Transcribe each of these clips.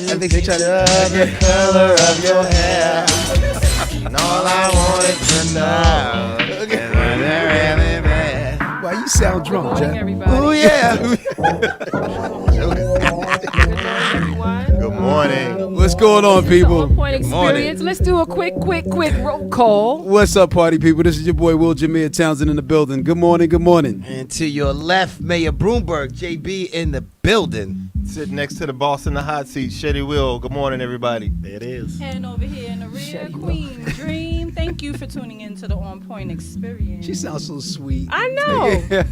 I think they try to the color of your hair. And all I wanted to know. Why you sound drunk, Jeff? Oh yeah. Good morning. What's going on, people? On Point Experience. Let's do a quick roll call. What's up, party people? This is your boy Will Jameer Townsend in the building. Good morning. Good morning. And to your left, Mayor Broomberg, JB in the building. Sitting next to the boss in the hot seat, Shetty Will. Good morning, everybody. There it is. And over here in the rear, Queen Dream. Thank you for tuning in to the On Point Experience. She sounds so sweet. I know. Yeah.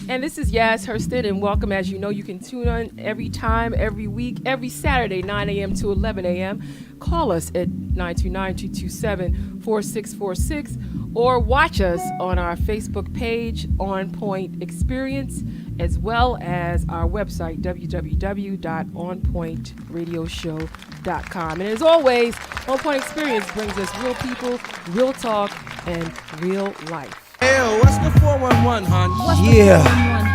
And this is Yas Hurston, and welcome. As you know, you can tune in every time, every week, every Saturday, 9 a.m. to 11 a.m. Call us at 929-227-4646 or watch us on our Facebook page, On Point Experience, as well as our website, www.onpointradioshow.com. And as always, On Point Experience brings us real people, real talk, and real life. Hey, what's the 411, hon? Yeah.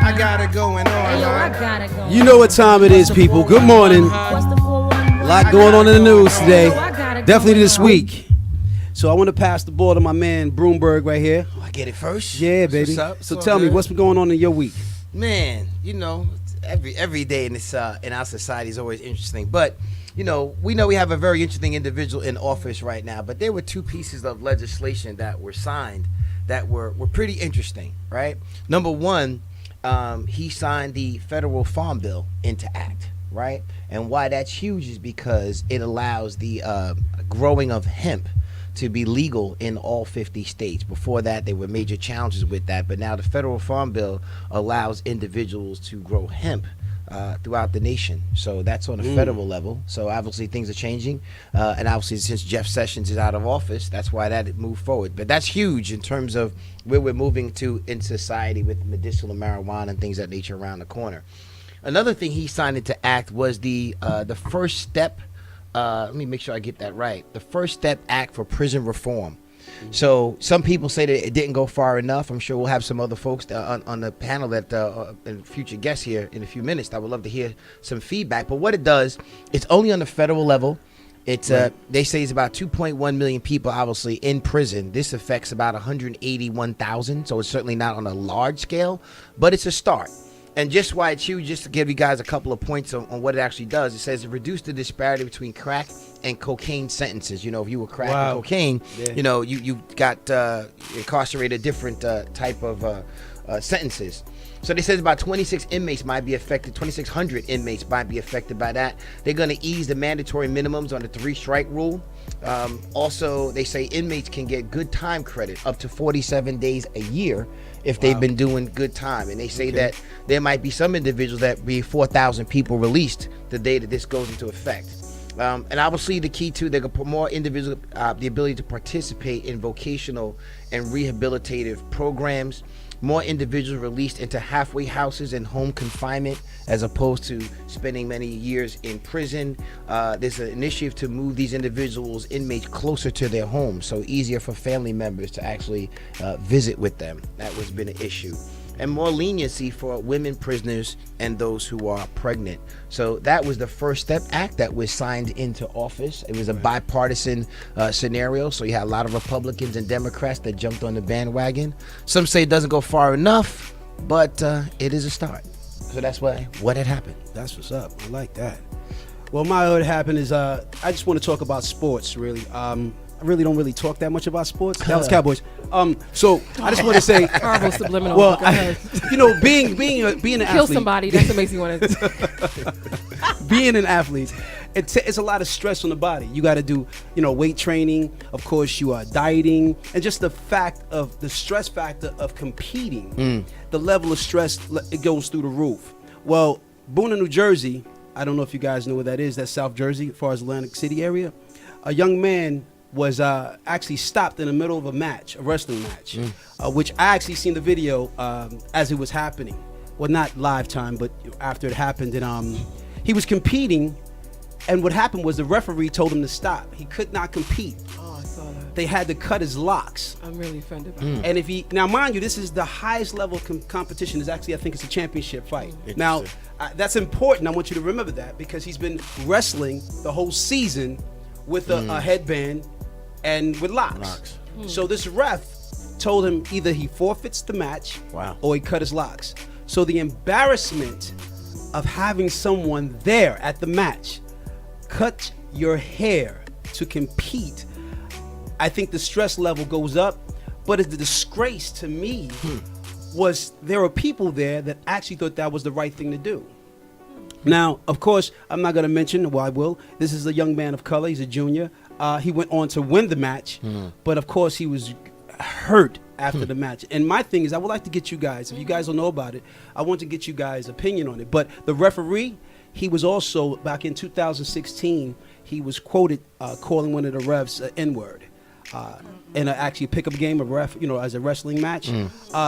I got it going on. Hey, yo, I got it going. You know what time it is, people. Good morning. What's the 411? A lot going on in the news today. Yo, I got it Definitely going this on. week. So I want to pass the ball to my man Broomberg right here. Oh, I get it first? Yeah, baby. What's up? So It's tell all me, good. what's been going on in your week? Man, you know, every day in this in our society is always interesting. But, you know we have a very interesting individual in office right now. But there were two pieces of legislation that were signed that were pretty interesting, right? Number one, he signed the federal farm bill into act, right? And why that's huge is because it allows the growing of hemp to be legal in all 50 states. Before that, there were major challenges with that, but now the federal farm bill allows individuals to grow hemp throughout the nation. So that's on the federal level. So obviously things are changing, and obviously since Jeff Sessions is out of office, that's why that moved forward. But that's huge in terms of where we're moving to in society with medicinal marijuana and things of that nature around the corner. Another thing he signed into act was the first step. Let me make sure I get that right. The First Step Act for prison reform. So some people say that it didn't go far enough. I'm sure we'll have some other folks on the panel that and future guests here in a few minutes that would love to hear some feedback. But what it does, it's only on the federal level. It's they say it's about 2.1 million people obviously in prison. This affects about 181,000. So it's certainly not on a large scale, but it's a start. And just why it's huge, just to give you guys a couple of points on what it actually does, it says it reduced the disparity between crack and cocaine sentences. You know, if you were crack and cocaine, you know, you got incarcerated different type of sentences. So they says about 2,600 inmates might be affected by that. They're going to ease the mandatory minimums on the 3-strike rule. Also, they say inmates can get good time credit up to 47 days a year if they've been doing good time. And they say that there might be some individuals that be 4,000 people released the day that this goes into effect. And obviously the key to, they're going to put more individuals the ability to participate in vocational and rehabilitative programs. More individuals released into halfway houses and home confinement as opposed to spending many years in prison. There's an initiative to move these individuals, inmates, closer to their homes, so easier for family members to actually visit with them. That has been an issue. And more leniency for women prisoners and those who are pregnant. So that was the First Step Act that was signed into office. It was a bipartisan scenario. So you had a lot of Republicans and Democrats that jumped on the bandwagon. Some say it doesn't go far enough, but it is a start. So that's what had happened. That's what's up. I like that. Well, what happened is I just want to talk about sports, really. I really don't talk that much about sports. Dallas Cowboys. So I just want to say, Horrible subliminal. well, Go ahead. being an Kill athlete, somebody. That's what makes me want to. being an athlete, it's a lot of stress on the body. You got to do, weight training. Of course, you are dieting, and just the fact of the stress factor of competing. The level of stress, it goes through the roof. Well, Boone, New Jersey. I don't know if you guys know where that is. That's South Jersey, as far as Atlantic City area. A young man was actually stopped in the middle of a wrestling match, which I actually seen the video as it was happening. Well, not live time, but after it happened. And he was competing, and what happened was the referee told him to stop. He could not compete. Oh, I saw that. They had to cut his locks. I'm really offended by that. And now mind you, this is the highest level competition. Is actually, I think it's a championship fight. Now, that's important. I want you to remember that, because he's been wrestling the whole season with a headband and with locks. So this ref told him either he forfeits the match or he cut his locks. So the embarrassment of having someone there at the match cut your hair to compete, I think the stress level goes up. But the disgrace to me was there were people there that actually thought that was the right thing to do. Now, of course, I'm not going to mention, well, I will. This is a young man of color. He's a junior. He went on to win the match, but of course he was hurt after the match. And my thing is, I would like to get you guys, if you guys don't know about it, I want to get you guys' opinion on it. But the referee, he was also, back in 2016, he was quoted calling one of the refs an N-word. In actually a pickup game, as a wrestling match.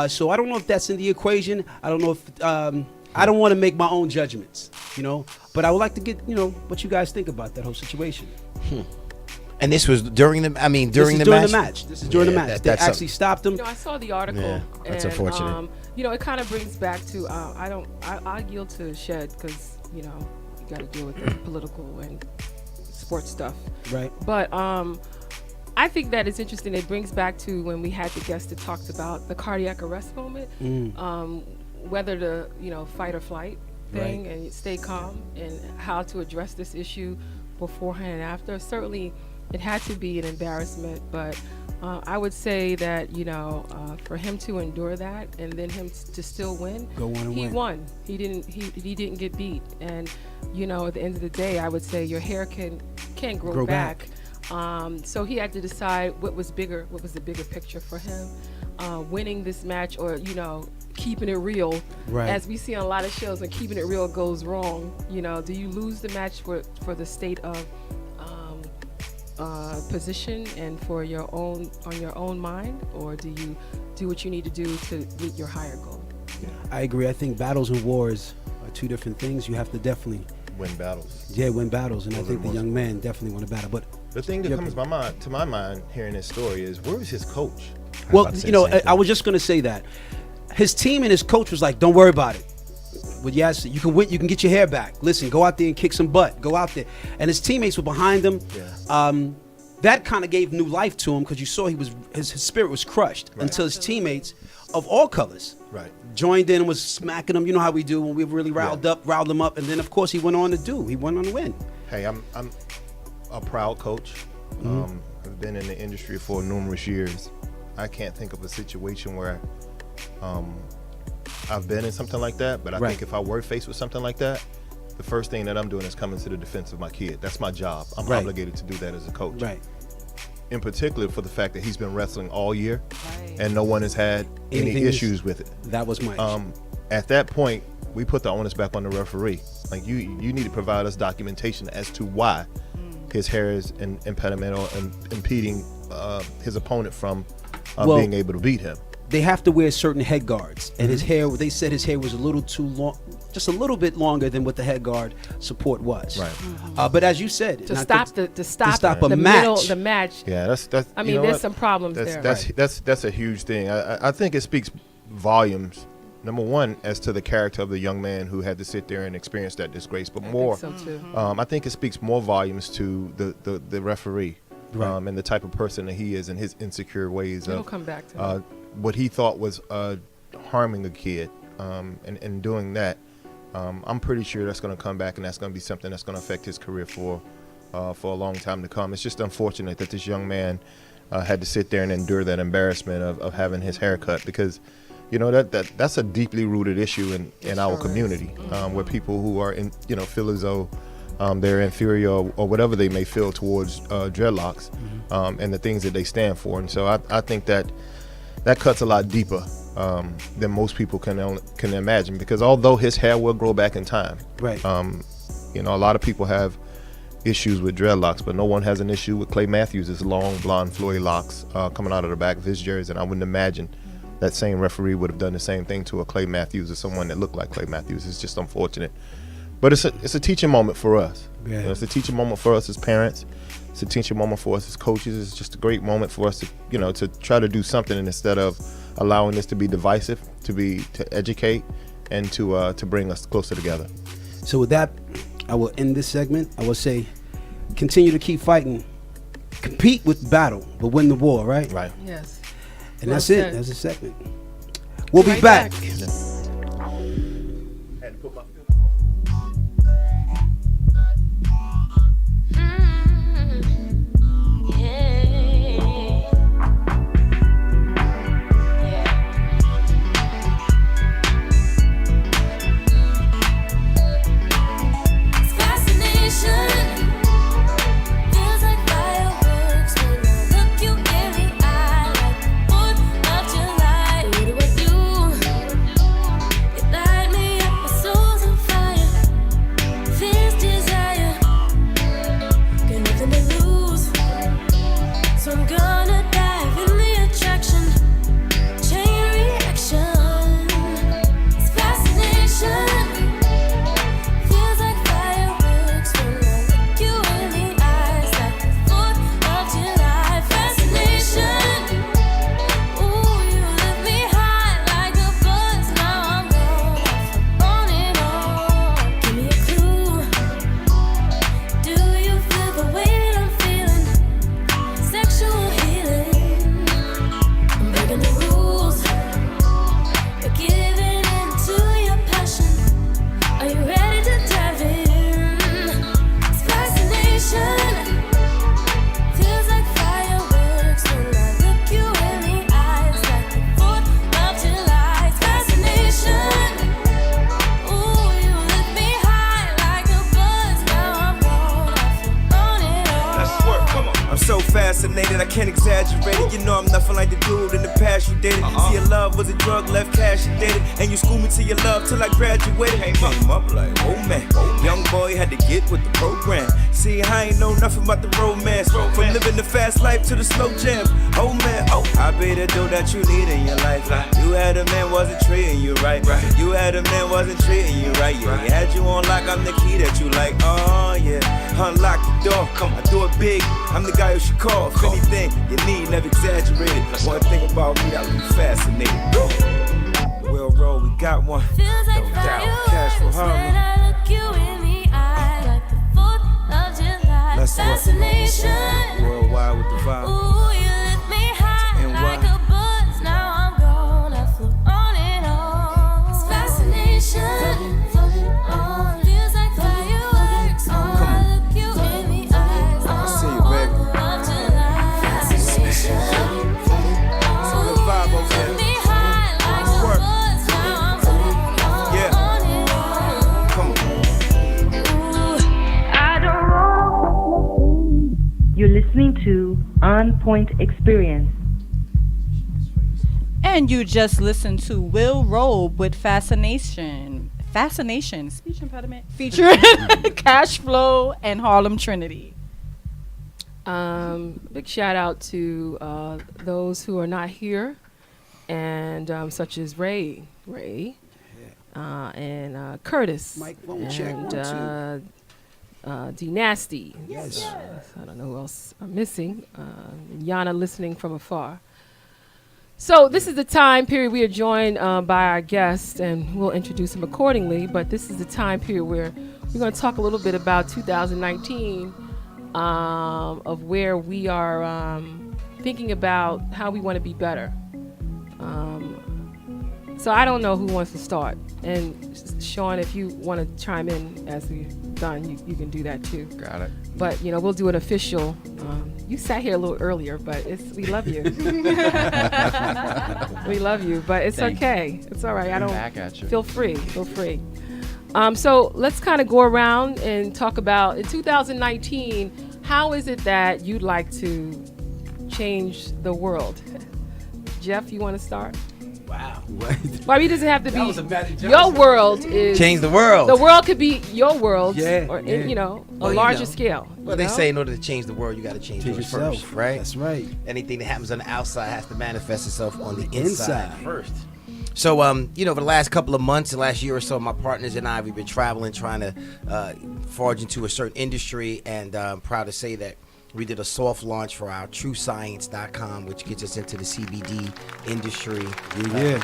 So I don't know if that's in the equation. I don't know if I don't want to make my own judgments, but I would like to get what you guys think about that whole situation. And this was during the match. This is during the match. They actually stopped him. I saw the article. Yeah, that's unfortunate. It kind of brings back to I yield to Shed, because you got to deal with the political and sports stuff. Right. But I think that it's interesting. It brings back to when we had the guest that talked about the cardiac arrest moment, whether to fight or flight thing and stay calm, and how to address this issue beforehand and after. Certainly, it had to be an embarrassment, but I would say that for him to endure that and then him to still win, he won. He didn't get beat, and at the end of the day, I would say your hair can grow back. So he had to decide what was the bigger picture for him, winning this match or keeping it real, as we see on a lot of shows. When keeping it real goes wrong, do you lose the match for the state of position and for your own mind, or do you do what you need to do to meet your higher goal? I agree. I think battles and wars are two different things. You have to definitely win battles. Yeah, win battles, and I think the young man definitely won a battle. But the thing that comes to my mind hearing this story is, where was his coach? Well, I was just going to say that his team and his coach was like, "Don't worry about it. But yes, you can win. You can get your hair back. Listen, go out there and kick some butt. Go out there." And his teammates were behind him. Yeah. That kind of gave new life to him, because you saw his spirit was crushed until his teammates of all colors joined in and was smacking him. You know how we do when we really riled them up, and then of course he went on to win. Hey, I'm a proud coach. I've been in the industry for numerous years. I can't think of a situation where I've been in something like that, but I think if I were faced with something like that, the first thing that I'm doing is coming to the defense of my kid. That's my job. I'm obligated to do that as a coach. Right. In particular, for the fact that he's been wrestling all year, and no one has had any issues with it. That was my at that point, we put the onus back on the referee. Like, you need to provide us documentation as to why his hair is an impediment or impeding his opponent from being able to beat him. They have to wear certain head guards, and his hair, they said his hair was a little too long, just a little bit longer than what the head guard support was. Right. But as you said, to stop a match. Yeah, that's. I mean, there's some problems there. That's a huge thing. I think it speaks volumes. Number one, as to the character of the young man who had to sit there and experience that disgrace, but more, I think it speaks more volumes to the referee, and the type of person that he is, and his insecure ways of come back to what he thought was harming a kid, and doing that. I'm pretty sure that's going to come back, and that's going to be something that's going to affect his career for a long time to come. It's just unfortunate that this young man had to sit there and endure that embarrassment of having his hair cut, because you know that's a deeply rooted issue in our community, where people who are feel as though they're inferior or whatever they may feel towards dreadlocks, and the things that they stand for. And so I think that cuts a lot deeper than most people can imagine, because although his hair will grow back in time, Right. a lot of people have issues with dreadlocks, but no one has an issue with Clay Matthews' long blonde flowy locks coming out of the back of his jersey. And I wouldn't imagine that same referee would have done the same thing to a Clay Matthews or someone that looked like Clay Matthews. It's just unfortunate, but it's a teaching moment for us. Yeah. It's a teaching moment for us as parents. It's a teaching moment for us as coaches. It's just a great moment for us to try to do something, instead of allowing this to be divisive, to educate and to bring us closer together. So with that, I will end this segment. I will say, continue to keep fighting, compete with battle, but win the war, right? Right. Yes. And Well that's said. it. That's the segment. We'll be Right back. Fascinated, I can't exaggerate it. You know I'm nothing like the dude in the past you dated. See, your love was a drug, left cash you dated, and you schooled me to your love till I graduated. Came up like, oh man, young boy had to get with the program. See, I ain't know nothing about the romance, from living the fast life to the slow jams. Oh man, I be the dude that you need in your life. You had a man wasn't treating you right. You had a man wasn't treating you right. Yeah, he had you on lock, I'm the key that you like. Oh yeah, unlock the door, I do it big. I'm the guy who should call. If anything you need, never exaggerated. One thing about me that would be fascinating. We'll roll, we got one. No doubt. Cash for Harlem. Let's Fascination. Worldwide with the vibe. Ooh, you lift me high And like why? a buzz. Now I'm gonna float on and on. It's fascination. Floating on. Feels like fireworks. I look you in the eyes. I see you, baby. Love to life. Fascination. So the vibe over Lift there. me high like a Work. buzz. Now I'm gonna Yeah. float on and on. Come on. Ooh, I don't know. You're listening to On Point Experience. And you just listened to Will Robe with Fascination, speech impediment, featuring Cash Flow and Harlem Trinity. Big shout out to those who are not here, and such as Ray, and Curtis, Microphone check, and D Nasty. Yes. I don't know who else I'm missing. Yana listening from afar. So this is the time period we are joined by our guest, and we'll introduce him accordingly. But this is the time period where we're going to talk a little bit about 2019, of where we are thinking about how we want to be better. So I don't know who wants to start. And Shawn, if you want to chime in as we've done, you can do that too. Got it. But we'll do an official. You sat here a little earlier, but we love you. We love you, but it's Thank okay. It's all right. I don't. Back at you. Feel free. Feel free. So let's kind of go around and talk about in 2019. How is it that you'd like to change the world? Jeff, you want to start? Wow. Well, it doesn't have to That was a be Magic your Johnson. world. Is Change the world. The world could be your world, Yeah, or yeah. Well, a you larger know. scale. Well, they say in order to change the world, you got to change yours yourself. first, right? That's right. Anything that happens on the outside has to manifest itself on the inside Inside. first. So, for the last couple of months, the last year or so, my partners and I, we've been traveling, trying to forge into a certain industry, and I'm proud to say that we did a soft launch for our TrueScience.com, which gets us into the CBD industry,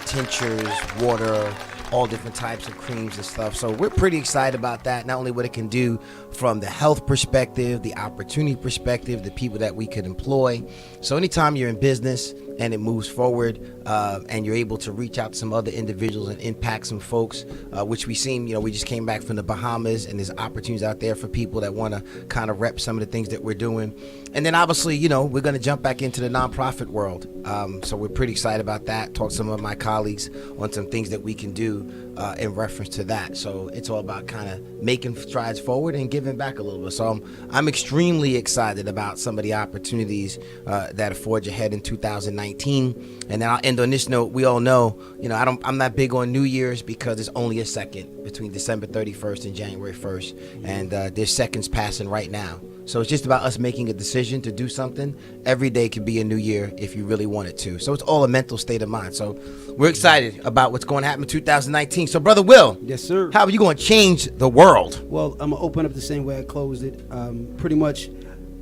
tinctures, water, all different types of creams and stuff. So we're pretty excited about that. Not only what it can do from the health perspective, the opportunity perspective, the people that we could employ. So anytime you're in business and it moves forward, and you're able to reach out to some other individuals and impact some folks, which we seen, we just came back from the Bahamas, and there's opportunities out there for people that want to kind of rep some of the things that we're doing. And then obviously, we're going to jump back into the nonprofit world. So we're pretty excited about that. Talk to some of my colleagues on some things that we can do in reference to that. So it's all about kind of making strides forward and giving back a little bit. So I'm extremely excited about some of the opportunities that forge ahead in 2019. And then I'll end on this note. We all know, I'm not big on New Year's because it's only a second between December 31st and January 1st. And there's seconds passing right now. So it's just about us making a decision to do something. Every day could be a new year if you really wanted to. So it's all a mental state of mind. So we're excited about what's going to happen in 2019. So, Brother Will. Yes, sir. How are you going to change the world? Well, I'm going to open up the same way I closed it. Pretty much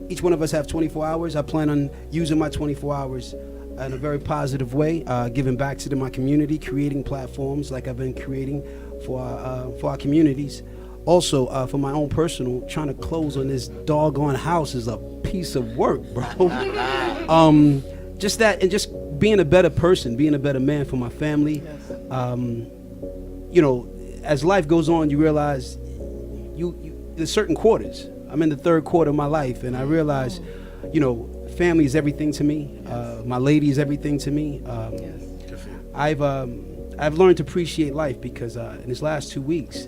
each one of us have 24 hours. I plan on using my 24 hours in a very positive way, giving back to my community, creating platforms like I've been creating for our communities. Also, for my own personal, trying to close on this doggone house is a piece of work, bro. Just that, and just being a better person, being a better man for my family. As life goes on, you realize there's certain quarters. I'm in the third quarter of my life, and I realize, family is everything to me. My lady is everything to me. I've learned to appreciate life because in these last 2 weeks,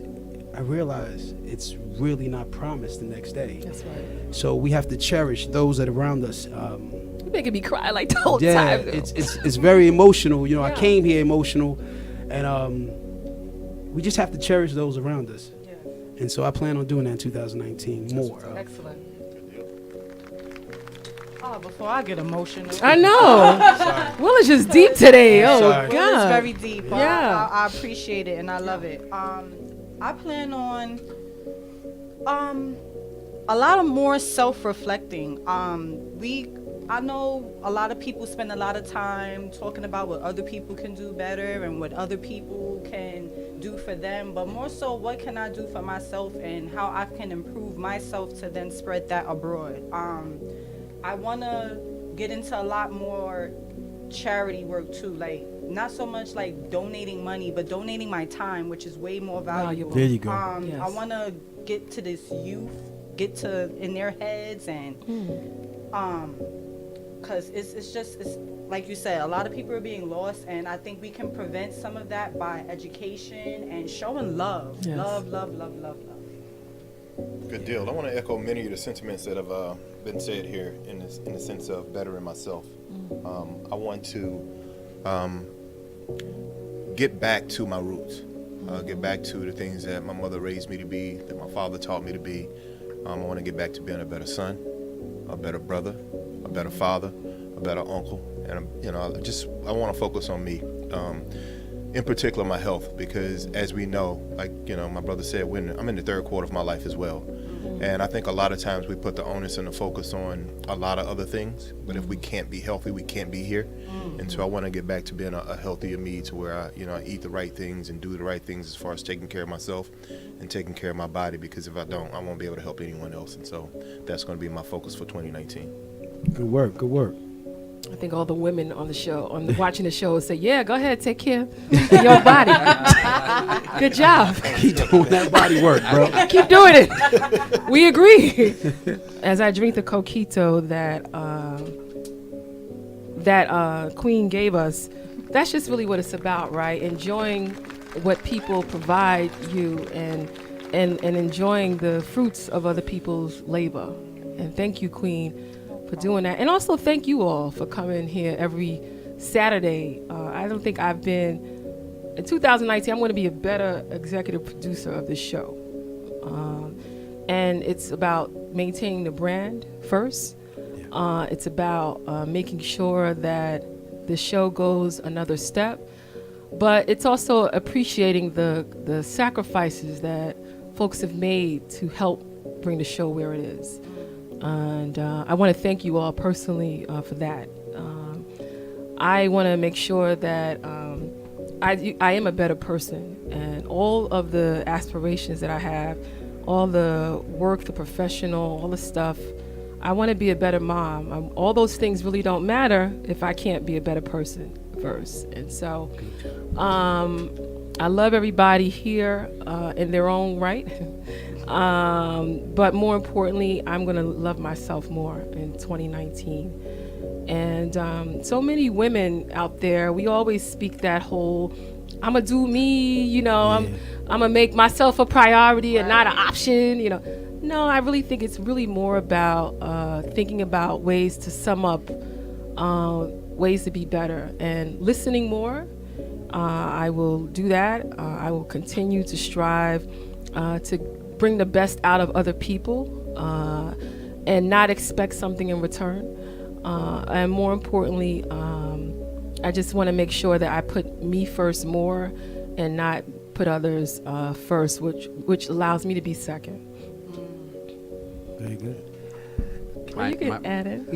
I realize it's really not promised the next day. That's right. So we have to cherish those that are around us. You're making me cry like the whole Yeah, time. it's very emotional. I came here emotional, and we just have to cherish those around us. Yeah. And so I plan on doing that in 2019 more. Excellent. Oh, before I get emotional. I know. Will is just deep today. Oh, Sorry. It's God. very deep. Yeah. I appreciate it and I love it. I plan on a lot of more self-reflecting. I know a lot of people spend a lot of time talking about what other people can do better and what other people can do for them, but more so what can I do for myself and how I can improve myself to then spread that abroad. I want to get into a lot more charity work too, like not so much like donating money, but donating my time, which is way more valuable. There you go. Yes. I want to get to this youth, get to in their heads, and because it's like you said, a lot of people are being lost, and I think we can prevent some of that by education and showing love. Yes. Love. Good deal. I want to echo many of the sentiments that have been said here in the sense of bettering myself. I want to get back to my roots, get back to the things that my mother raised me to be, that my father taught me to be. I want to get back to being a better son, a better brother, a better father, a better uncle, and I want to focus on me. In particular, my health, because as we know, like my brother said, I'm in the third quarter of my life as well, and I think a lot of times we put the onus and the focus on a lot of other things, but if we can't be healthy, we can't be here. And so I want to get back to being a healthier me, to where I eat the right things and do the right things as far as taking care of myself and taking care of my body, because if I don't, I won't be able to help anyone else. And so that's going to be my focus for 2019. Good work. I think all the women on the show, watching the show, say, "Yeah, go ahead, take care of your body. Good job. Keep doing that body work, bro. Keep doing it." We agree. As I drink the coquito that Queen gave us, that's just really what it's about, right? Enjoying what people provide you and enjoying the fruits of other people's labor. And thank you, Queen, for doing that. And also thank you all for coming here every Saturday. I don't think I've been, in 2019, I'm going to be a better executive producer of this show. And it's about maintaining the brand first. It's about making sure that the show goes another step. But it's also appreciating the sacrifices that folks have made to help bring the show where it is. And I want to thank you all personally for that. I want to make sure that I am a better person, and all of the aspirations that I have, all the work, the professional, all the stuff, I want to be a better mom. All those things really don't matter if I can't be a better person first. And so I love everybody here in their own right. But more importantly, I'm going to love myself more in 2019. And so many women out there, we always speak that whole, I'm going to do me, you know, I'm going to make myself a priority and not an option, you know. No, I really think it's really more about thinking about ways to sum up, ways to be better, and listening more. I will do that. I will continue to strive to bring the best out of other people and not expect something in return. And more importantly, I just want to make sure that I put me first more and not put others first, which allows me to be second. Very good. Well, you can add it.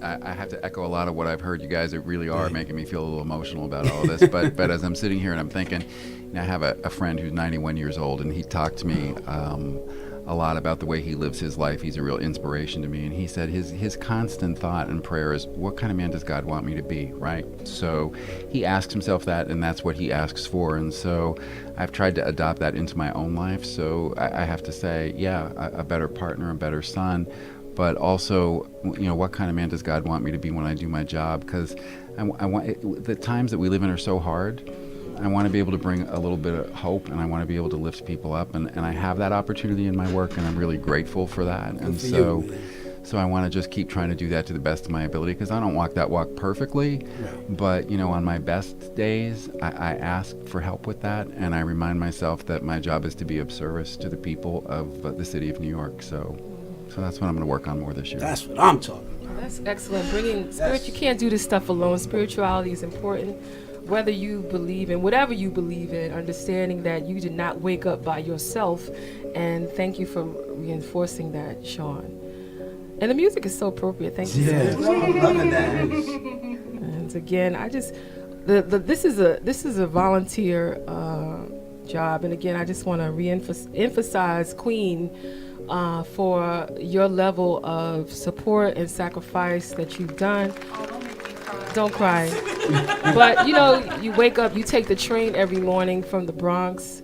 I have to echo a lot of what I've heard. You guys really are making me feel a little emotional about all this. But as I'm sitting here and I'm thinking, I have a friend who's 91 years old, and he talked to me a lot about the way he lives his life. He's a real inspiration to me. And he said his constant thought and prayer is, what kind of man does God want me to be, right? So he asks himself that, and that's what he asks for. And so I've tried to adopt that into my own life. So I have to say, a better partner, a better son, but also, what kind of man does God want me to be when I do my job? Because I want the times that we live in are so hard. I want to be able to bring a little bit of hope, and I want to be able to lift people up, and I have that opportunity in my work, and I'm really grateful for that. And so I want to just keep trying to do that to the best of my ability, because I don't walk that walk perfectly, but on my best days, I ask for help with that, and I remind myself that my job is to be of service to the people of the city of New York. So that's what I'm going to work on more this year. That's what I'm talking about. That's excellent. Bringing spirit, you can't do this stuff alone. Spirituality is important. Whether you believe in whatever you believe in, understanding that you did not wake up by yourself, and thank you for reinforcing that, Shawn. And the music is so appropriate. Thank you. Yeah, I'm loving that. And again, I just this is a volunteer job, and again, I just want to emphasize Queen for your level of support and sacrifice that you've done. Don't cry. But you wake up, you take the train every morning from the Bronx.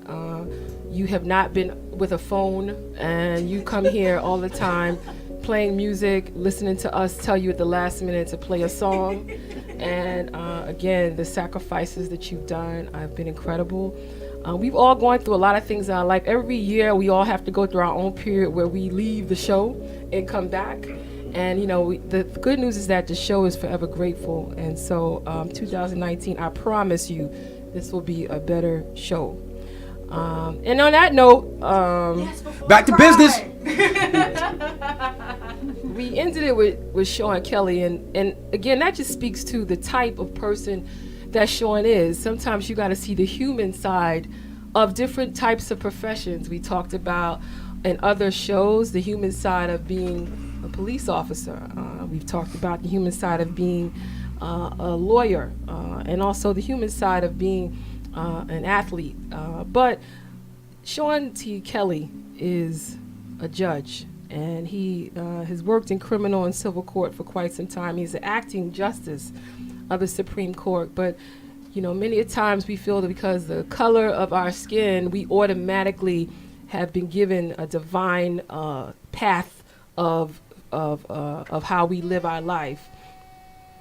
You have not been with a phone, and you come here all the time playing music, listening to us tell you at the last minute to play a song. And again, the sacrifices that you've done have been incredible. We've all gone through a lot of things in our life. Every year, we all have to go through our own period where we leave the show and come back. And the good news is that the show is forever grateful. And so 2019, I promise you, this will be a better show. And on that note, back to business. We ended it with Shawn Kelly. And again, that just speaks to the type of person that Shawn is. Sometimes you got to see the human side of different types of professions. We talked about in other shows the human side of being a police officer. We've talked about the human side of being a lawyer, and also the human side of being an athlete. But Shawn T. Kelly is a judge, and he has worked in criminal and civil court for quite some time. He's the acting justice of the Supreme Court, but many a times we feel that because the color of our skin, we automatically have been given a divine path of how we live our life.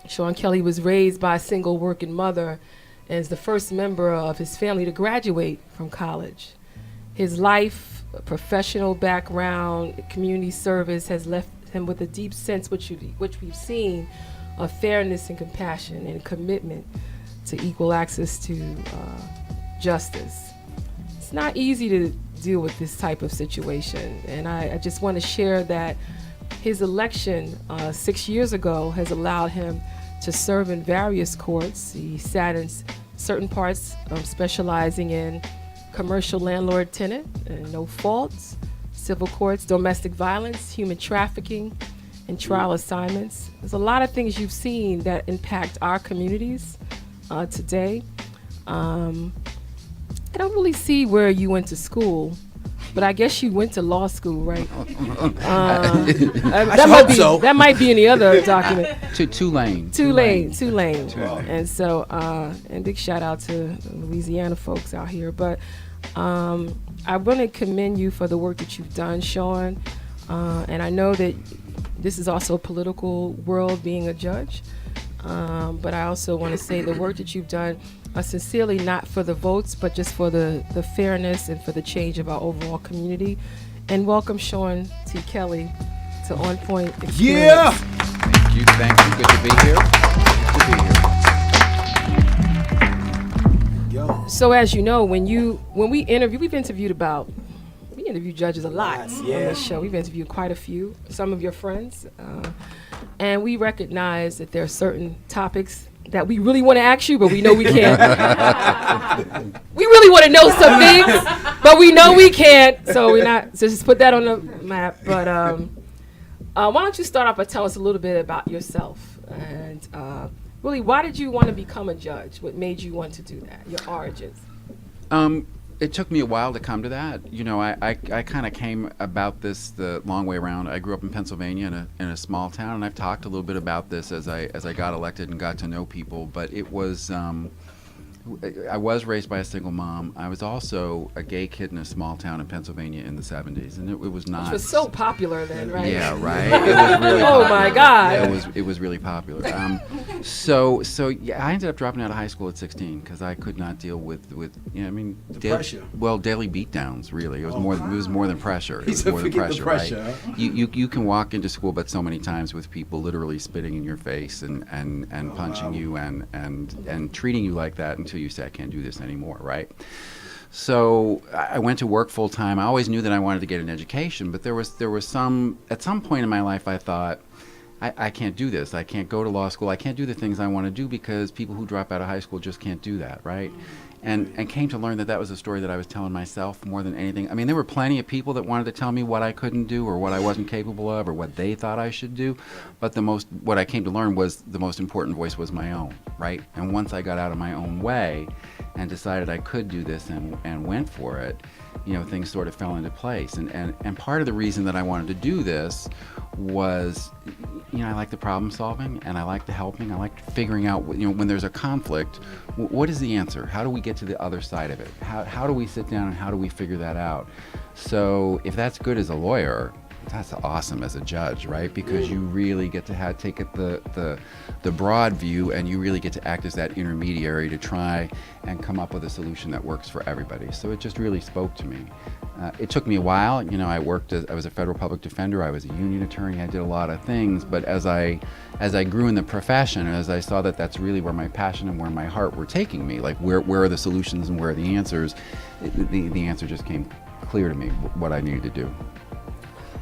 Shawn Kelly was raised by a single working mother and is the first member of his family to graduate from college. His life, professional background, community service has left him with a deep sense, which we've seen, of fairness and compassion and commitment to equal access to justice. It's not easy to deal with this type of situation, and I just want to share that his election 6 years ago has allowed him to serve in various courts. He sat in certain parts, specializing in commercial landlord-tenant and no faults, civil courts, domestic violence, human trafficking, and trial assignments. There's a lot of things you've seen that impact our communities today. I don't really see where you went to school, but I guess you went to law school, right? That might be in the other document. Tulane. And so, and big shout out to Louisiana folks out here. But I want to commend you for the work that you've done, Shawn. And I know that this is also a political world, being a judge. But I also want to say the work that you've done, sincerely not for the votes, but just for the fairness and for the change of our overall community. And welcome Shawn T. Kelly to On Point Experience. Yeah! Thank you. Good to be here. So as you know, when we interview, we interview judges a lot on this show. We've interviewed quite a few, some of your friends. And we recognize that there are certain topics that we really want to ask you, but we know we can't. We really want to know some things, but we know we can't. So we're not. So just put that on the map. But why don't you start off by telling us a little bit about yourself and really, why did you want to become a judge? What made you want to do that? Your origins. It took me a while to come to that. I kind of came about this the long way around. I grew up in Pennsylvania in a small town, and I've talked a little bit about this as I got elected and got to know people. But it was I was raised by a single mom. I was also a gay kid in a small town in Pennsylvania in the 70s, and it was not. Which was so popular then, right? Yeah, right. It was really oh my God! Yeah, it was really popular. So I ended up dropping out of high school at 16 because I could not deal with pressure. Daily beatdowns. Really, it was more than pressure. It was So more than forget the pressure, pressure, right? You can walk into school, but so many times with people literally spitting in your face and punching you and treating you like that until you say, I can't do this anymore, right? So I went to work full time. I always knew that I wanted to get an education, but there was at some point in my life I thought, I can't do this. I can't go to law school. I can't do the things I want to do because people who drop out of high school just can't do that, right? And came to learn that was a story that I was telling myself more than anything. I mean, there were plenty of people that wanted to tell me what I couldn't do or what I wasn't capable of or what they thought I should do. But what I came to learn was the most important voice was my own, right? And once I got out of my own way and decided I could do this and went for it, things sort of fell into place. And part of the reason that I wanted to do this was, I like the problem solving and I like the helping. I like figuring out, when there's a conflict, what is the answer? How do we get to the other side of it? How do we sit down and how do we figure that out? So if that's good as a lawyer, that's awesome as a judge, right? Because you really get to take it the broad view, and you really get to act as that intermediary to try and come up with a solution that works for everybody. So it just really spoke to me. It took me a while. I was a federal public defender. I was a union attorney. I did a lot of things. But as I grew in the profession, as I saw that that's really where my passion and where my heart were taking me, like where are the solutions and where are the answers, the answer just came clear to me what I needed to do.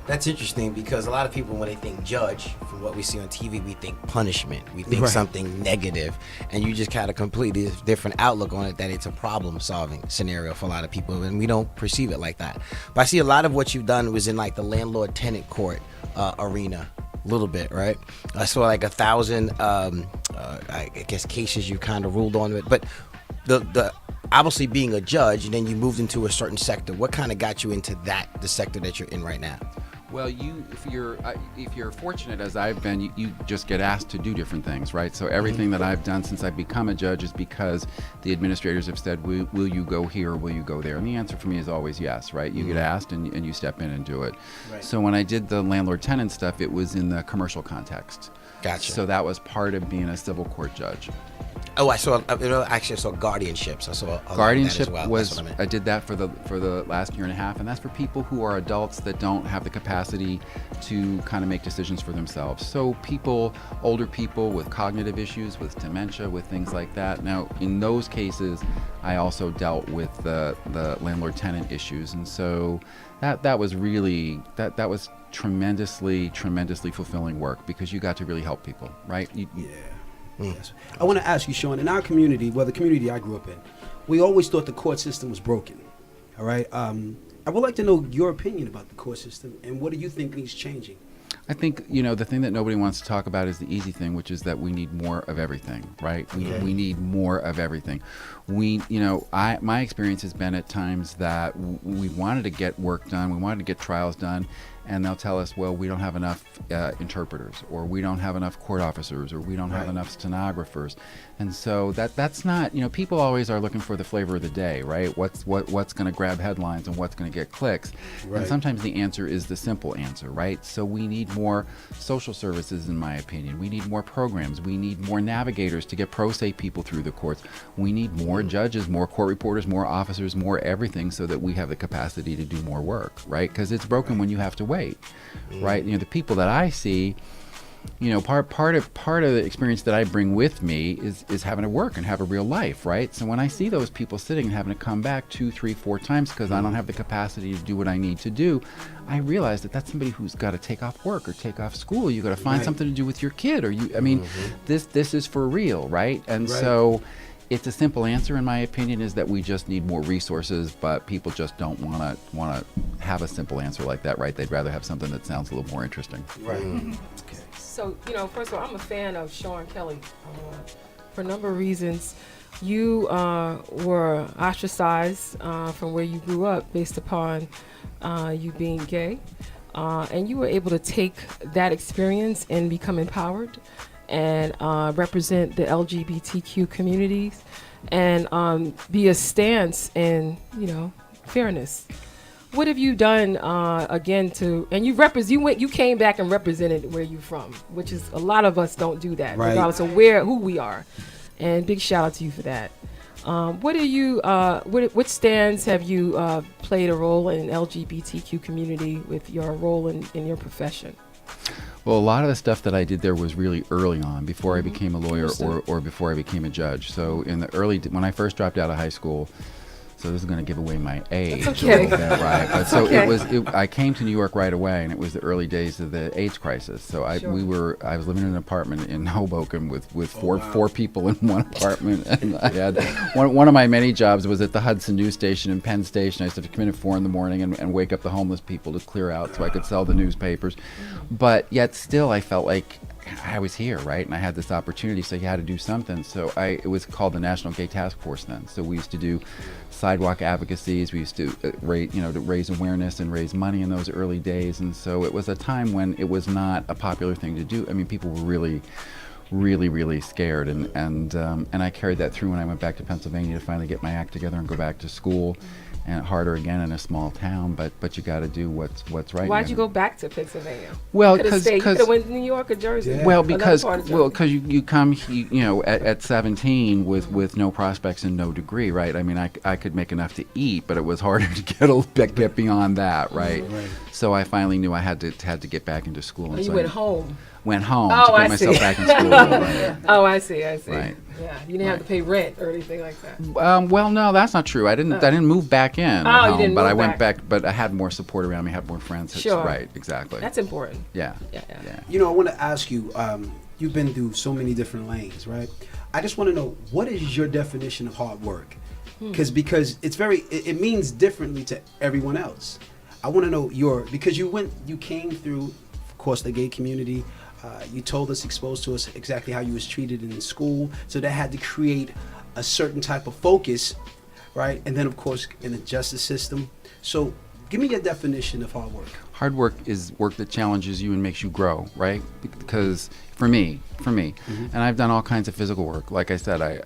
That's interesting because a lot of people, when they think judge, from what we see on TV, we think punishment. We think something negative. And you just got a completely different outlook on it, that it's a problem-solving scenario for a lot of people, and we don't perceive it like that. But I see a lot of what you've done was in like the landlord-tenant court arena. A little bit, right? I saw like 1,000, I guess, cases you kind of ruled on it. But the obviously being a judge, and then you moved into a certain sector. What kind of got you into the sector that you're in right now? Well, if you're fortunate as I've been, you just get asked to do different things, right? So everything that I've done since I've become a judge is because the administrators have said, will you go here or will you go there? And the answer for me is always yes, right? You get asked and you step in and do it. Right. So when I did the landlord-tenant stuff, it was in the commercial context. Gotcha. So that was part of being a civil court judge. Oh, I saw. Actually, I saw guardianships. I saw a guardianship lot of that as well. was. That's what I meant. I did that for the last year and a half, and that's for people who are adults that don't have the capacity to kind of make decisions for themselves. So older people with cognitive issues, with dementia, with things like that. Now, in those cases, I also dealt with the landlord-tenant issues, and so that was really that was tremendously fulfilling work because you got to really help people, right? Yes. I want to ask you, Shawn, in our community, well, the community I grew up in, we always thought the court system was broken. All right. I would like to know your opinion about the court system and what do you think needs changing? I think, the thing that nobody wants to talk about is the easy thing, which is that we need more of everything, right? We need more of everything. My experience has been at times that we wanted to get work done, we wanted to get trials done, and they'll tell us, well, we don't have enough interpreters, or we don't have enough court officers, or we don't have enough stenographers. And so that's not, people always are looking for the flavor of the day, right? What's going to grab headlines and what's going to get clicks. Right. And sometimes the answer is the simple answer, right? So we need more social services, in my opinion. We need more programs. We need more navigators to get pro se people through the courts. We need more judges, more court reporters, more officers, more everything so that we have the capacity to do more work, right? Because it's broken when you have to wait, right? The people that I see, part of the experience that I bring with me is having to work and have a real life, right? So when I see those people sitting and having to come back 2, 3, 4 times because I don't have the capacity to do what I need to do, I realize that that's somebody who's got to take off work or take off school. You got to find something to do with your kid, or this is for real, right? And so it's a simple answer, in my opinion, is that we just need more resources, but people just don't want to have a simple answer like that, right? They'd rather have something that sounds a little more interesting. Right. Okay. So, first of all, I'm a fan of Shawn Kelly for a number of reasons. You were ostracized from where you grew up based upon you being gay, and you were able to take that experience and become empowered and represent the LGBTQ communities and be a stance in, fairness. What have you done again and you came back and represented where you're from, which is a lot of us don't do that, regardless of who we are. And big shout out to you for that. What stands have you played a role in LGBTQ community with your role in your profession? Well, a lot of the stuff that I did there was really early on, before I became a lawyer or before I became a judge. So in the when I first dropped out of high schoschool, so this is going to give away my age a little bit, right? But so I came to New York right away, and it was the early days of the AIDS crisis. So I was living in an apartment in Hoboken with four people in one apartment, and I had one of my many jobs was at the Hudson News Station in Penn Station. I used to have to come in at 4 a.m. and wake up the homeless people to clear out so I could sell the newspapers. But yet still, I felt like I was here, right? And I had this opportunity, so you had to do something. So it was called the National Gay Task Force then. So we used to do sidewalk advocacies. We used to raise awareness and raise money in those early days. And so it was a time when it was not a popular thing to do. I mean, people were really, really, really scared. And I carried that through when I went back to Pennsylvania to finally get my act together and go back to school. And harder again in a small town, but you got to do what's right. Why'd you go back to Pennsylvania? Well, because you could have went to New York or Jersey. Yeah. Well, because you come at 17 with no prospects and no degree, right? I mean, I could make enough to eat, but it was harder to get beyond that, right? So I finally knew I had to get back into school. And so you went home. Went home to get myself back in school. Right. Oh, I see. Right. Yeah, you didn't have to pay rent or anything like that. Well, no, that's not true. I didn't move back in. Oh, you didn't but move I went back. But I had more support around me. I had more friends. Sure. Right. Exactly. That's important. Yeah. I want to ask you. You've been through so many different lanes, right? I just want to know, what is your definition of hard work? Because it's it means differently to everyone else. I want to know because you came through, of course, the gay community. You told us, exposed to us exactly how you was treated in school. So that had to create a certain type of focus, right? And then, of course, in the justice system. So Give me your definition of hard work. Hard work is work that challenges you and makes you grow, right? Because for me, and I've done all kinds of physical work. Like I said, I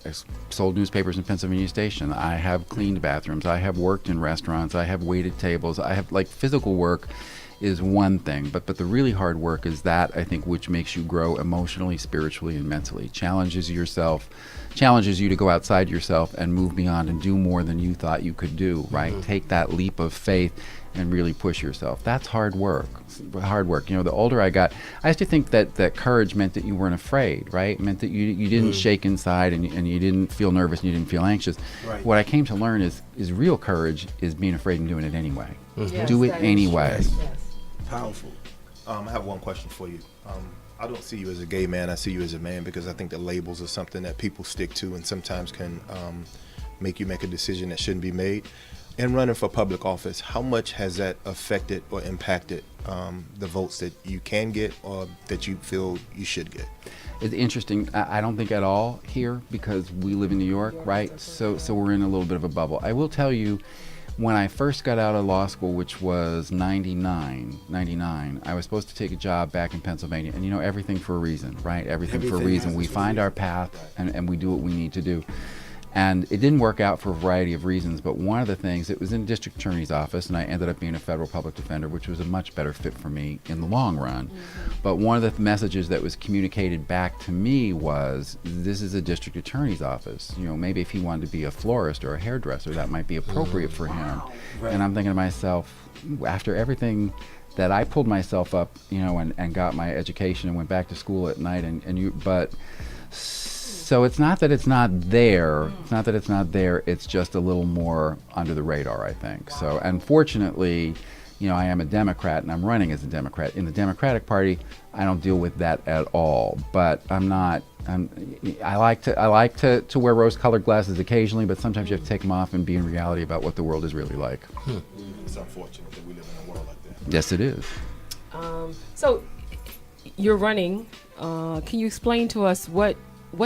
sold newspapers in Pennsylvania Station. I have cleaned bathrooms. I have worked in restaurants. I have waited tables. I have, like, physical work is one thing, but the really hard work is that, I think, which makes you grow emotionally, spiritually, and mentally. Challenges you to go outside yourself and move beyond and do more than you thought you could do, right? Take that leap of faith and really push yourself. That's hard work. You know, the older I got, I used to think that courage meant that you weren't afraid, right? It meant that you didn't shake inside and you didn't feel nervous and you didn't feel anxious. Right. What I came to learn is real courage is being afraid and doing it anyway. Yes, Do it that is anyway. true. Yes. Powerful. I have one question for you. I don't see you as a gay man. I see you as a man because I think that labels are something that people stick to and sometimes can make you make a decision that shouldn't be made. In running for public office, how much has that affected or impacted the votes that you can get or that you feel you should get? It's interesting. I don't think at all here because we live in New York, right? So we're in a little bit of a bubble. I will tell you, when I first got out of law school, which was 99, I was supposed to take a job back in Pennsylvania. And you know, everything for a reason, right? Everything for a reason. We find our path and we do what we need to do. And it didn't work out for a variety of reasons, but one of the things, it was in the district attorney's office, and I ended up being a federal public defender, which was a much better fit for me in the long run. But one of the messages that was communicated back to me was, this is a district attorney's office. You know, maybe if he wanted to be a florist or a hairdresser, that might be appropriate for him. Right. And I'm thinking to myself, after everything that I pulled myself up, you know, and got my education and went back to school at night, so it's not that it's not there. It's not that it's not there. It's just a little more under the radar, I think. So, unfortunately, you know, I am a Democrat and I'm running as a Democrat. In the Democratic Party, I don't deal with that at all. But I like to wear rose-colored glasses occasionally, but sometimes you have to take them off and be in reality about what the world is really like. It's unfortunate that we live in a world like that. Yes, it is. So, you're running. Can you explain to us what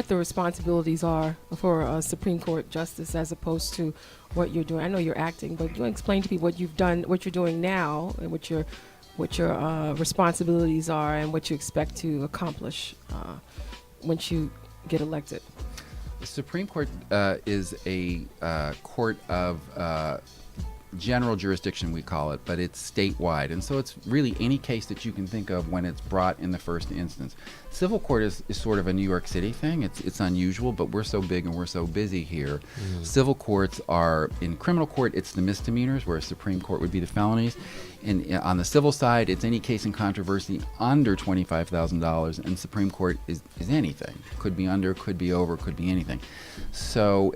the responsibilities are for a Supreme Court justice as opposed to what you're doing? I know you're acting, but you explain to people what you've done, what you're doing now, and what your responsibilities are, and what you expect to accomplish once you get elected. The Supreme Court is a court of general jurisdiction, we call it, but it's statewide, and so it's really any case that you can think of when it's brought in the first instance. Civil court is sort of a New York City thing. It's unusual, but we're so big and we're so busy here. Civil courts are, in criminal court, it's the misdemeanors, whereas Supreme Court would be the felonies. And on the civil side, it's any case in controversy under $25,000, and Supreme Court is anything. Could be under, could be over, could be anything. So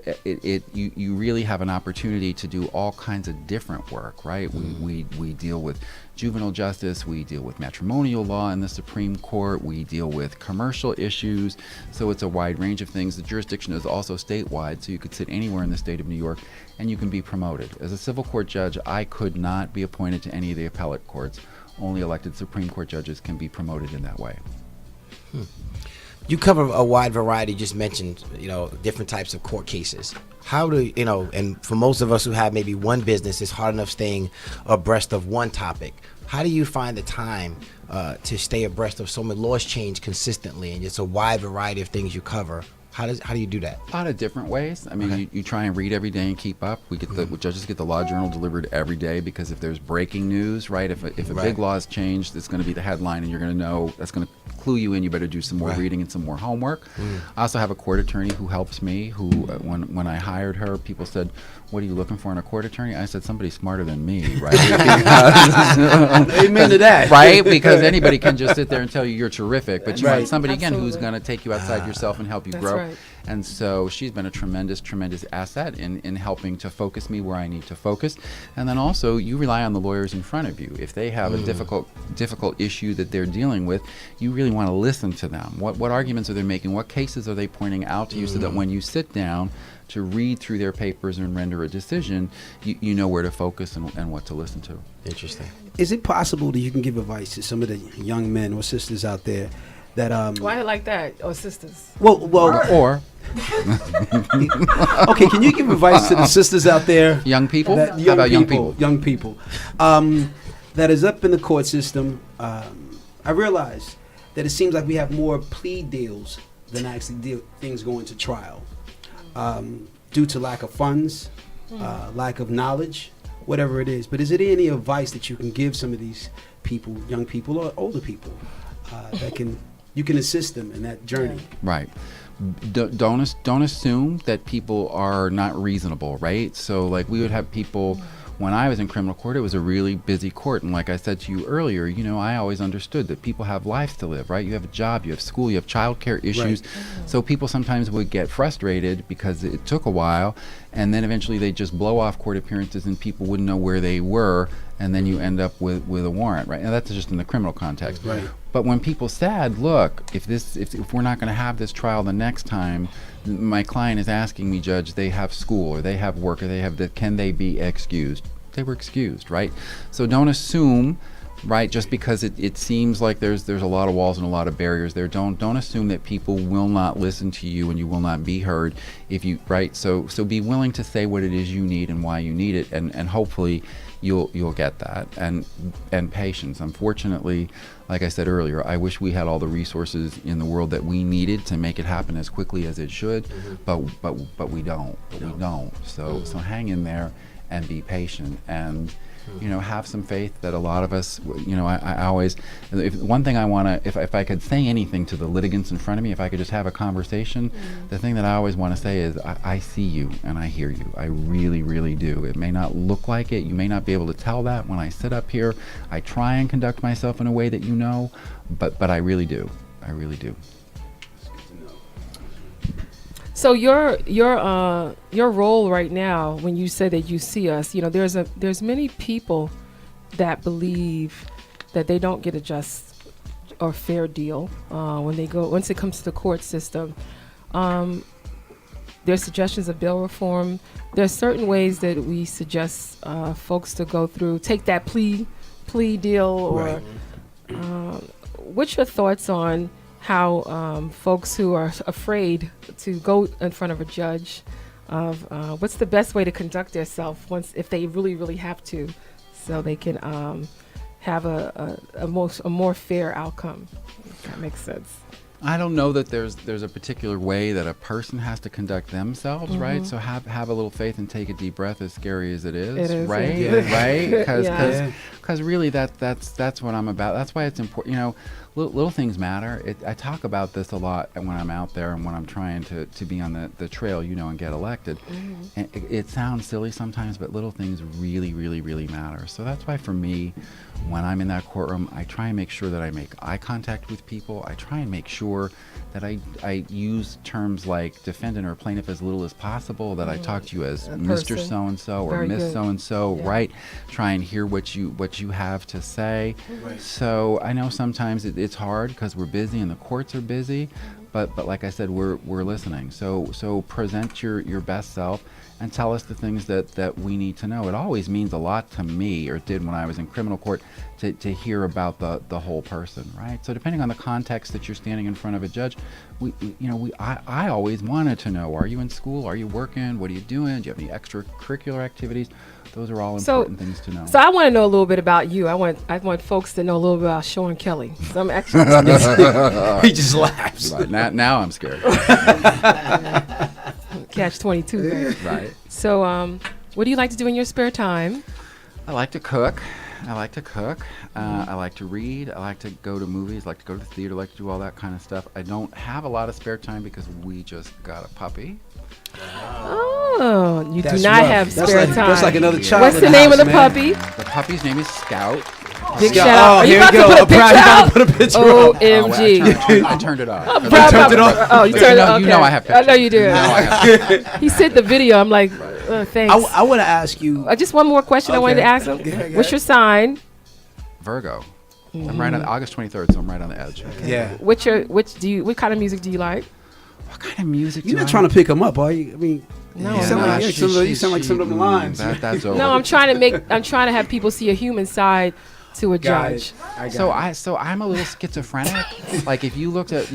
you really have an opportunity to do all kinds of different work, right? We deal with juvenile justice, we deal with matrimonial law in the Supreme Court, we deal with commercial issues, so it's a wide range of things. The jurisdiction is also statewide, so you could sit anywhere in the state of New York and you can be promoted. As a civil court judge, I could not be appointed to any of the appellate courts. Only elected Supreme Court judges can be promoted in that way. You cover a wide variety, just mentioned, you know, different types of court cases. How do, you know, and for most of us who have maybe one business, it's hard enough staying abreast of one topic. How do you find the time to stay abreast of so many laws change consistently and it's a wide variety of things you cover? How do you do that? A lot of different ways. I mean, you try and read every day and keep up. We get judges get the Law Journal delivered every day because if there's breaking news, right? If a big law is changed, it's going to be the headline, and you're going to know that's going to clue you in. You better do some more reading and some more homework. I also have a court attorney who helps me. Who, when I hired her, people said, "What are you looking for in a court attorney?" I said, "Somebody smarter than me," right? Amen to that, right? Because anybody can just sit there and tell you you're terrific, but you want somebody again who's Absolutely. going to take you outside yourself and help you grow. Right. And so she's been a tremendous asset in helping to focus me where I need to focus. And then also you rely on the lawyers in front of you. If they have a difficult issue that they're dealing with, you really want to listen to them. What arguments are they making? What cases are they pointing out to you so that when you sit down to read through their papers and render a decision, you know where to focus and what to listen to. Interesting. Is it possible that you can give advice to some of the young men or sisters out there that Why like that? Or sisters? well Or okay, can you give advice to the sisters out there? young people? That, How about young people? Young people. That is up in the court system. I realize that it seems like we have more plea deals than actually things going to trial. Due to lack of funds, lack of knowledge, whatever it is. But is there any advice that you can give some of these people, young people or older people, that you can assist them in that journey? Right. Don't assume that people are not reasonable, right? So like we would have people, when I was in criminal court, it was a really busy court. And like I said to you earlier, you know, I always understood that people have lives to live, right? You have a job, you have school, you have childcare issues. Right. So people sometimes would get frustrated because it took a while. And then eventually they just blow off court appearances and people wouldn't know where they were. And then you end up with a warrant, right? And that's just in the criminal context. Right. But when people said, look, if we're not going to have this trial the next time, my client is asking me, Judge, they have school or they have work or they have can they be excused? They were excused, right? So don't assume, right, just because it seems like there's a lot of walls and a lot of barriers there. Don't assume that people will not listen to you and you will not be heard if you, right? So be willing to say what it is you need and why you need it, and hopefully you'll get that, and patience. Unfortunately, like I said earlier, I wish we had all the resources in the world that we needed to make it happen as quickly as it should, but we don't. So hang in there and be patient, and you know, have some faith that a lot of us, you know, I always, one thing I want to, if I could say anything to the litigants in front of me, if I could just have a conversation, the thing that I always want to say is, I see you and I hear you. I really, really do. It may not look like it. You may not be able to tell that when I sit up here. I try and conduct myself in a way that you know, but I really do. I really do. So your role right now, when you say that you see us, you know, there's many people that believe that they don't get a just or fair deal once it comes to the court system. There's suggestions of bail reform. There's certain ways that we suggest folks to go through, take that plea deal, or what's your thoughts on how folks who are afraid to go in front of a judge of what's the best way to conduct themselves if they really, really have to, so they can have a more fair outcome, if that makes sense. I don't know that there's a particular way that a person has to conduct themselves, right? So have a little faith and take a deep breath, as scary as it is, right? Yeah. Right? Because really that's what I'm about. That's why it's important. You know, little things matter. I talk about this a lot when I'm out there and when I'm trying to be on the trail, you know, and get elected. And it sounds silly sometimes, but little things really, really, really matter. So that's why for me, when I'm in that courtroom, I try and make sure that I make eye contact with people. I try and make sure that I use terms like defendant or plaintiff as little as possible, that I talk to you as Mr. So-and-so or Miss So-and-so, right? Try and hear what you have to say. So I know sometimes it's hard because we're busy and the courts are busy, but like I said, we're listening. So present your best self and tell us the things that we need to know. It always means a lot to me, or it did when I was in criminal court, to hear about the whole person, right? So depending on the context that you're standing in front of a judge, I always wanted to know, are you in school? Are you working? What are you doing? Do you have any extracurricular activities? Those are all important things to know. So I want to know a little bit about you. I want folks to know a little bit about Shawn Kelly. So I'm actually he just laughs. Right, now I'm scared. Catch 22. Right. So what do you like to do in your spare time? I like to cook. I like to read. I like to go to movies. I like to go to the theater. I like to do all that kind of stuff. I don't have a lot of spare time because we just got a puppy. Oh, you do not have spare time. That's like another child. What's the name of the puppy? The puppy's name is Scout. Big shout out. Oh, here we go. Put a picture up. OMG. I turned it off. You turned it off? Oh, you turned it off. You know I have pictures. I know you do. No, I have. He sent the video. I'm like, thanks. I want to ask you. Just one more question I wanted to ask him. What's your sign? Virgo. I'm right on August 23rd, so I'm right on the edge. Yeah. What kind of music do you like? What kind of music? You're not trying to pick him up, are you? I mean, no, you sound like some of the lines. That's over. No, I'm trying to have people see a human side to a Got judge. it. So I'm a little schizophrenic. Like if you looked at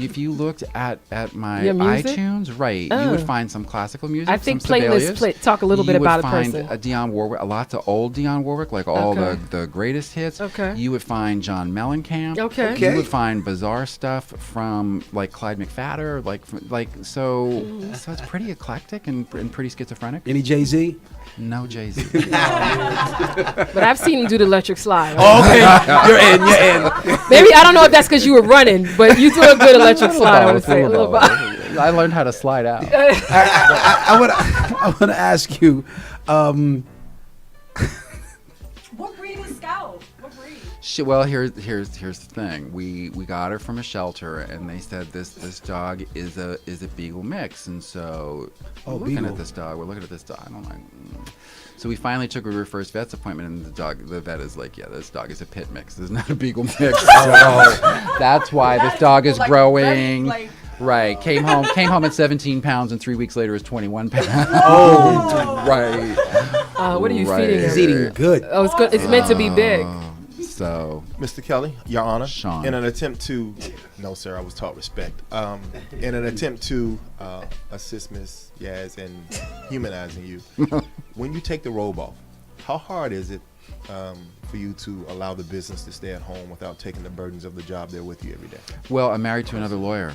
my Your music? iTunes, right, you would find some classical music. I think some playlists Sibelius. talk a little bit about a person. You would find Dionne Warwick, lots of old Dionne Warwick, like all Okay. the greatest hits. Okay. You would find John Mellencamp. Okay. You would find bizarre stuff from like Clyde McPhatter, so it's pretty eclectic and pretty schizophrenic. Any Jay-Z? No Jay-Z. But I've seen him do the electric slide. Oh, okay. You're in. Maybe I don't know if that's because you were running, but you do a good electric slide. I would say a little bit. I learned how to slide out. I want to ask you. What breed is Scout? What breed? Well, here's the thing. We got her from a shelter, and they said this dog is a Beagle mix, and so we're looking Beagle. at this dog. We're looking at this dog. I don't like. So we finally took her to her first vet's appointment, and the vet is like, yeah, this dog is a pit mix. This is not a Beagle mix. So that's why this dog is growing. Right. Came home at 17 pounds, and 3 weeks later is 21 pounds. Oh, right. What are you feeding him? He's eating good. Oh, it's good. It's meant to be big. So, Mr. Kelly, Your Honor, Shawn. in an attempt to, no sir, I was taught respect. In an attempt to assist Miss Yaz in humanizing you, when you take the robe off, how hard is it for you to allow the business to stay at home without taking the burdens of the job there with you every day? Well, I'm married to another lawyer.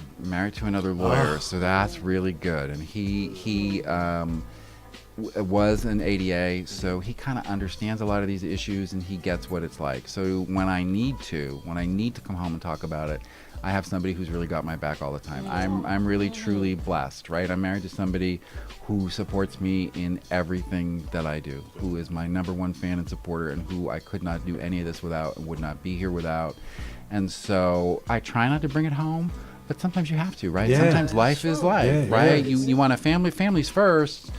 So that's really good. And he was an ADA, so he kind of understands a lot of these issues, and he gets what it's like. So when I need to come home and talk about it, I have somebody who's really got my back all the time. I'm really truly blessed, right? I'm married to somebody who supports me in everything that I do, who is my number one fan and supporter, and who I could not do any of this without and would not be here without. And so I try not to bring it home, but sometimes you have to, right? Yeah. Sometimes life is life, Yeah, right? yeah. You want a family's first.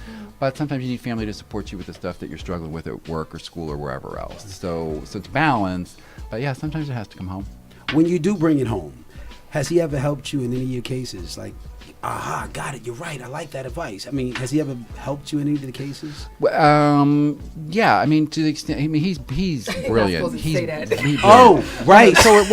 But sometimes you need family to support you with the stuff that you're struggling with at work or school or wherever else. So it's balanced. But yeah, sometimes it has to come home. When you do bring it home, has he ever helped you in any of your cases? Like, aha, got it. You're right. I like that advice. I mean, has he ever helped you in any of the cases? Yeah. I mean, to the extent. I mean, he's brilliant. supposed to say that. Right. So it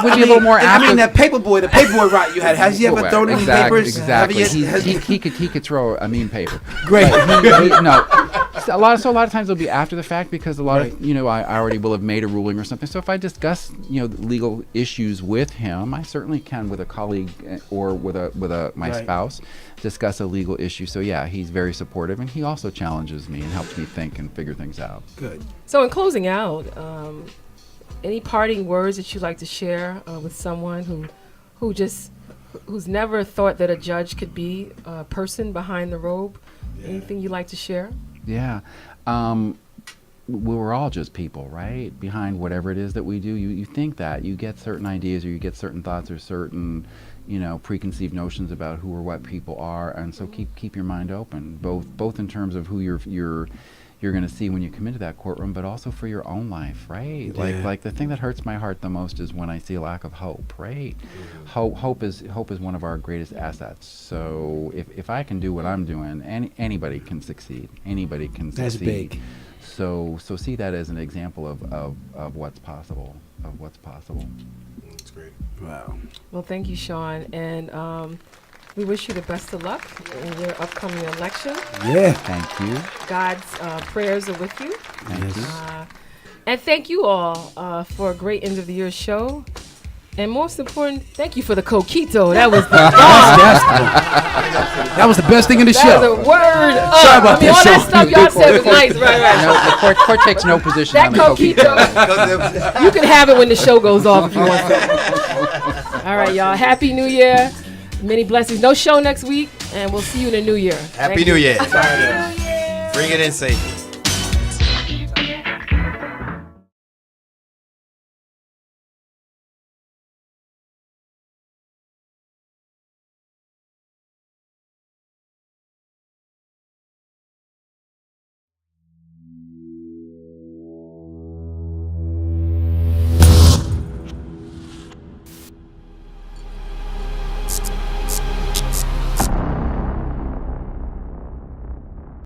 would be a little more. I mean, that paperboy route you had. Has he ever thrown any papers? Exactly. Have you- He could throw a mean paper. Great. No. A lot of times it'll be after the fact because a lot of I already will have made a ruling or something. So if I discuss legal issues with him, I certainly can with a colleague or with my spouse discuss a legal issue. So yeah, he's very supportive, and he also challenges me and helps me think and figure things out. Good. So in closing out, any parting words that you'd like to share with someone who's never thought that a judge could be a person behind the robe? Anything you'd like to share? Yeah. We're all just people, right? Behind whatever it is that we do, you think that. You get certain ideas or you get certain thoughts or certain, preconceived notions about who or what people are. And so keep your mind open, both in terms of who you're going to see when you come into that courtroom, but also for your own life, right? Yeah. Like the thing that hurts my heart the most is when I see a lack of hope, right? Hope is one of our greatest assets. So if I can do what I'm doing, anybody can succeed. Anybody can succeed. That's big. So see that as an example of what's possible. That's great. Wow. Well, thank you, Shawn, and we wish you the best of luck in your upcoming election. Yeah. Thank you. God's prayers are with you. Thank you. And thank you all for a great end of the year show. And most important, thank you for the coquito. That was the That was the best thing in the That show. was a word. Sorry about all that, that Shawn. stuff y'all said was nice. Right. No, the court takes no position That on the coquito. coquito. You can have it when the show goes off if you want to. All right, y'all. Happy New Year. Many blessings. No show next week, and we'll see you in the new year. Happy New Year. Bring it in safe.